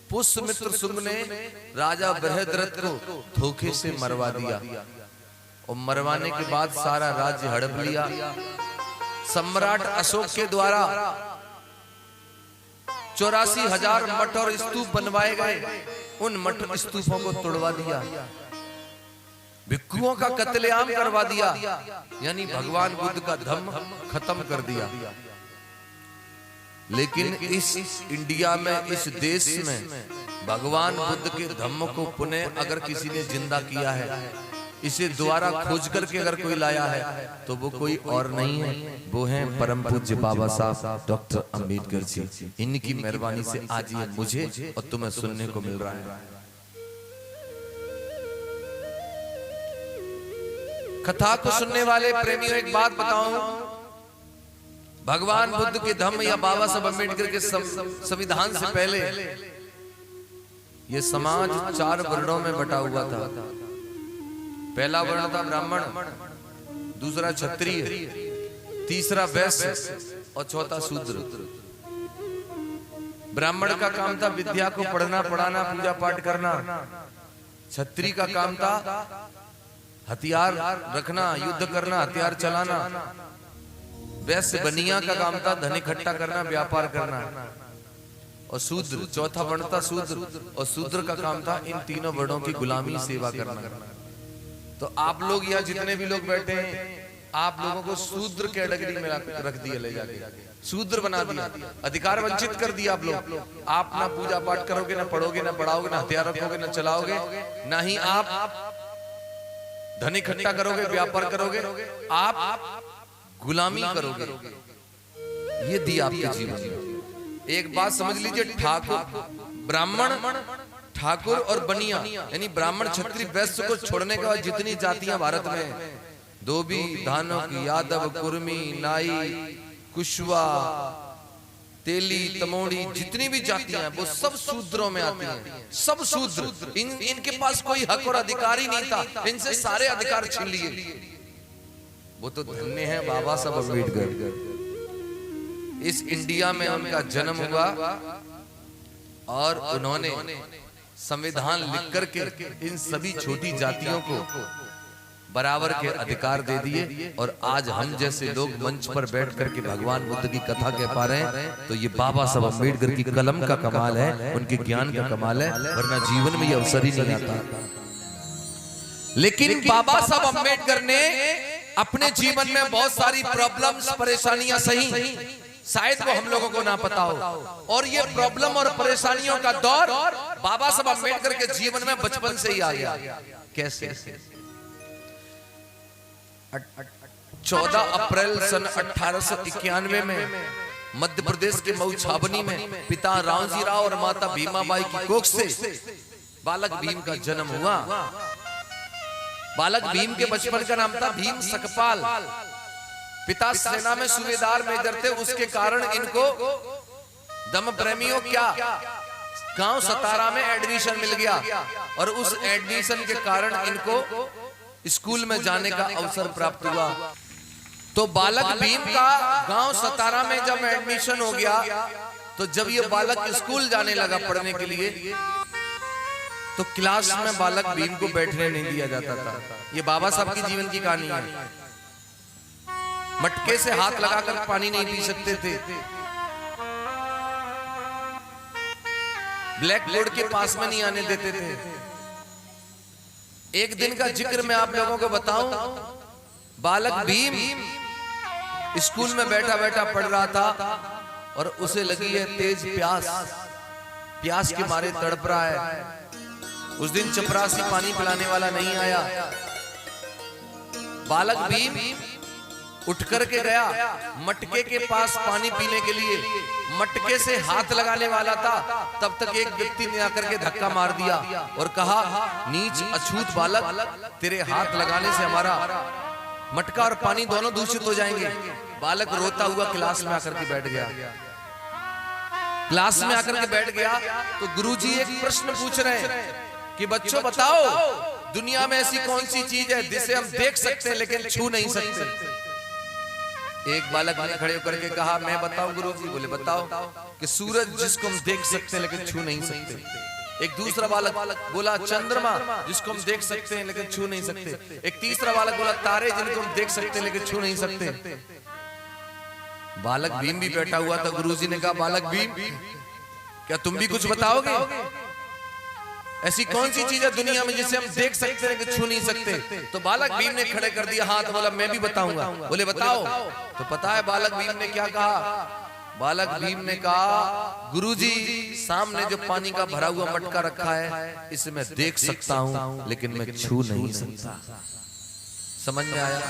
पुष्यमित्र शुंग ने राजा बृहद्रथ को धोखे से मरवा दिया और मरवाने के बाद सारा राज्य हड़प लिया। सम्राट अशोक के द्वारा 84,000 मठ और स्तूप बनवाए गए, उन मठ स्तूपों को तोड़वा दिया, भिक्षुओं का कत्लेआम करवा दिया, यानी भगवान बुद्ध का धम्म खत्म कर दिया। लेकिन इस इंडिया में, इस देश में भगवान बुद्ध के धम्म को पुनः अगर किसी ने जिंदा किया है, इसे दोबारा खोज करके अगर कोई लाया है, तो वो कोई और नहीं है, वो है परम पूज्य बाबा साहब डॉक्टर अंबेडकर जी। इनकी मेहरबानी से आज ये मुझे और तुम्हें सुनने को मिल रहा है। कथा को सुनने वाले प्रेमियों एक बात बताऊं, भगवान बुद्ध के धम्म या बाबा साहब अम्बेडकर के संविधान से पहले ये समाज 4 वर्णों में बटा हुआ था। पहला वर्ण था ब्राह्मण, दूसरा क्षत्रिय, तीसरा वैश्य और चौथा शूद्र। ब्राह्मण का काम था विद्या को पढ़ना पढ़ाना, पूजा पाठ करना। क्षत्रिय का काम था हथियार रखना, युद्ध करना, हथियार चलाना। वैश्य बनिया का काम था धन इकट्ठा करना, व्यापार करना। और शूद्र, चौथा वर्ण था शूद्र, और शूद्र का काम था इन तीनों वर्णों की गुलामी सेवा करना। तो आप लोग यहाँ जितने भी लोग बैठे हैं, आप लोगों को शूद्र कैटेगरी में रख दिया, ले जाके शूद्र बना दिया, अधिकार वंचित कर दिया। आप लोग, आप ना पूजा पाठ करोगे, ना पढ़ोगे, ना पढ़ाओगे, ना हथियार रखोगे, ना चलाओगे, ना ही आप धन इकट्ठा करोगे, व्यापार करोगे, आप गुलामी करोगे। ये दिया आपके जीवन में। एक बात समझ लीजिए, ठाकुर, ब्राह्मण, ठाकुर और बनिया, यानी ब्राह्मण, क्षत्रिय, वैश्य को छोड़ने के बाद जितनी जातियां भारत में, धोबी, धानक, यादव, कुर्मी, नाई, कुशवा, तेली, तमोड़ी, जितनी भी जातियां हैं वो सब शूद्रों में आती हैं। सब शूद्र, इनके पास कोई हक और अधिकार ही नहीं था, इनसे सारे अधिकार छीन लिए। वो तो धन्य है बाबा साहब अम्बेडकर, इस इंडिया में उनका जन्म हुआ और उन्होंने संविधान लिख करके इन सभी छोटी जातियों को बराबर के अधिकार दे दिए। और आज हम जैसे लोग मंच पर बैठ करके भगवान बुद्ध की कथा कह पा रहे हैं, तो ये बाबा साहब अम्बेडकर की कलम का कमाल है, उनके ज्ञान का कमाल है, वरना जीवन में ये अवसर ही नहीं आता। लेकिन बाबा साहब अम्बेडकर ने अपने जीवन में बहुत सारी प्रॉब्लम्स, परेशानियां सही, शायद वो हम लोगों को ना पता हो। और ये प्रॉब्लम और परेशानियों का दौर बाबा साहब अम्बेडकर के जीवन में बचपन से ही आ गया। कैसे? 14 अप्रैल सन 1891 में मध्य प्रदेश के मऊ छावनी में पिता रामजी राव और माता भीमाबाई की कोख से बालक भीम का जन्म हुआ। बालक भीम के बचपन का नाम था भीम सकपाल। पिता सेना में सूबेदार मेजर थे, उसके कारण इनको दम प्रेमियों क्या गांव सतारा में एडमिशन मिल गया, और उस एडमिशन के कारण इनको स्कूल में जाने का अवसर प्राप्त हुआ। तो बालक भीम का गांव सतारा में जब एडमिशन हो गया, तो जब ये बालक स्कूल जाने लगा पढ़ने के लिए, तो क्लास में बालक भीम को बैठने नहीं दिया जाता था। ये बाबा साहब की जीवन की कहानी है। मटके से हाथ लगाकर पानी नहीं पी सकते थे, ब्लैक बोर्ड के पास में नहीं आने देते थे। एक दिन का जिक्र मैं आप लोगों को बताऊं, बालक भीम स्कूल में बैठा बैठा पढ़ रहा था और उसे लगी है तेज प्यास, प्यास के मारे तड़प रहा है। उस दिन चपरासी पानी पिलाने वाला नहीं आया। बालक भीम उठ करके गया मटके के पास पानी पीने के लिए। मटके से हाथ लगाने वाला था, तब तक एक व्यक्ति ने आकर के धक्का मार दिया और कहा, नीच अछूत बालक, तेरे हाथ लगाने से हमारा मटका और पानी दोनों दूषित हो जाएंगे। बालक रोता हुआ क्लास में आकर के बैठ गया। क्लास में आकर के बैठ गया तो गुरुजी एक प्रश्न पूछ रहे हैं कि बच्चों बताओ, दुनिया में ऐसी कौन सी चीज है जिसे हम देख सकते हैं लेकिन छू नहीं सकते। एक बालक ने खड़े होकर के कहा, मैं बताऊं गुरुजी? बोले बताओ। कि सूरज जिसको हम देख सकते हैं लेकिन छू नहीं सकते। एक दूसरा बालक बोला, चंद्रमा जिसको हम देख सकते हैं लेकिन छू नहीं सकते। एक तीसरा बालक बोला, तारे जिनको हम देख सकते हैं लेकिन छू नहीं सकते। बालक भीम भी बैठा हुआ था। गुरुजी ने कहा, बालक भीम, क्या तुम भी कुछ बताओगे? ऐसी कौन सी चीज है दुनिया में जिसे हम देख सकते हैं लेकिन छू नहीं सकते? तो बालक भीम ने खड़े कर दिया हाथ, बोला मैं भी बताऊंगा। बोले बताओ। तो पता है बालक भीम ने क्या कहा? बालक भीम ने कहा, गुरुजी सामने जो पानी का भरा हुआ मटका रखा है इसे मैं देख सकता हूं लेकिन मैं छू नहीं सकता। समझ में आया?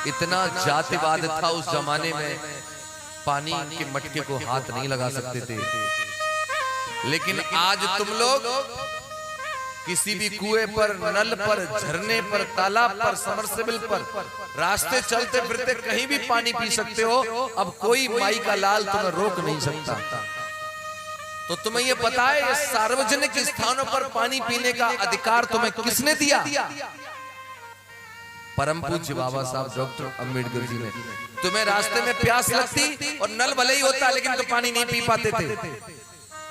इतना जातिवाद था उस जमाने में, पानी के मटके को हाथ नहीं लगा सकते थे। लेकिन आज तुम लोग किसी भी कुएं पर, नल पर, झरने पर, तालाब पर, सबमर्सिबल पर, रास्ते चलते फिरते कहीं भी पानी पी सकते हो। अब कोई माई का लाल तुम्हें रोक नहीं सकता। तो तुम्हें ये पता है, ये सार्वजनिक स्थानों पर पानी पीने का अधिकार तुम्हें किसने दिया? परम पूज्य बाबा साहब डॉक्टर अम्बेडकर जी ने। तुम्हें रास्ते में प्यास लगती और नल भले ही होता लेकिन तो पानी नहीं पी पाते थे।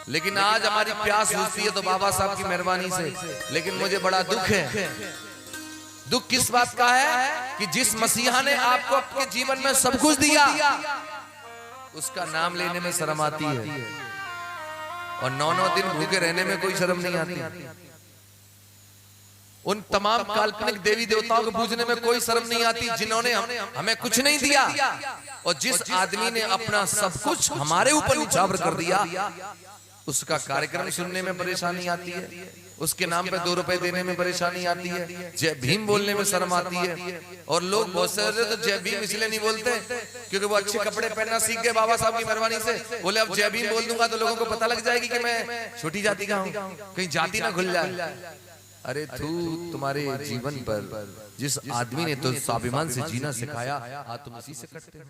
लेकिन आज हमारी प्यास बुझती है तो बाबा साहब की मेहरबानी से। लेकिन मुझे बड़ा दुख है। दुख किस बात का है? कि जिस मसीहा ने आपको अपने जीवन में सब कुछ दिया उसका नाम लेने में शर्म आती है, और 9-9 दिन भूखे रहने में कोई शर्म नहीं आती। उन तमाम काल्पनिक देवी देवताओं को पूजने में कोई शर्म नहीं आती जिन्होंने हमें कुछ नहीं दिया। और जिस आदमी ने अपना सब कुछ हमारे ऊपर निछावर कर दिया उसका कार्यक्रम सुनने में परेशानी आती है, उसके नाम पे 2 रुपए देने में परेशानी आती है, जय भीम बोलने में शर्म आती है। और लोग बहुत सारे तो जय भीम इसलिए नहीं बोलते क्योंकि वो अच्छे कपड़े पहनना सीख गए बाबा साहब की मेहरबानी से। बोले अब जय भीम बोल दूंगा तो लोगों को पता लग जाएगी कि मैं छोटी जाति का हूँ, कहीं जाति ना खुल जाए। अरे तू, तुम्हारे जीवन पर जिस आदमी ने तो स्वाभिमान से जीना सिखाया, आज तुम इसी से करते हो।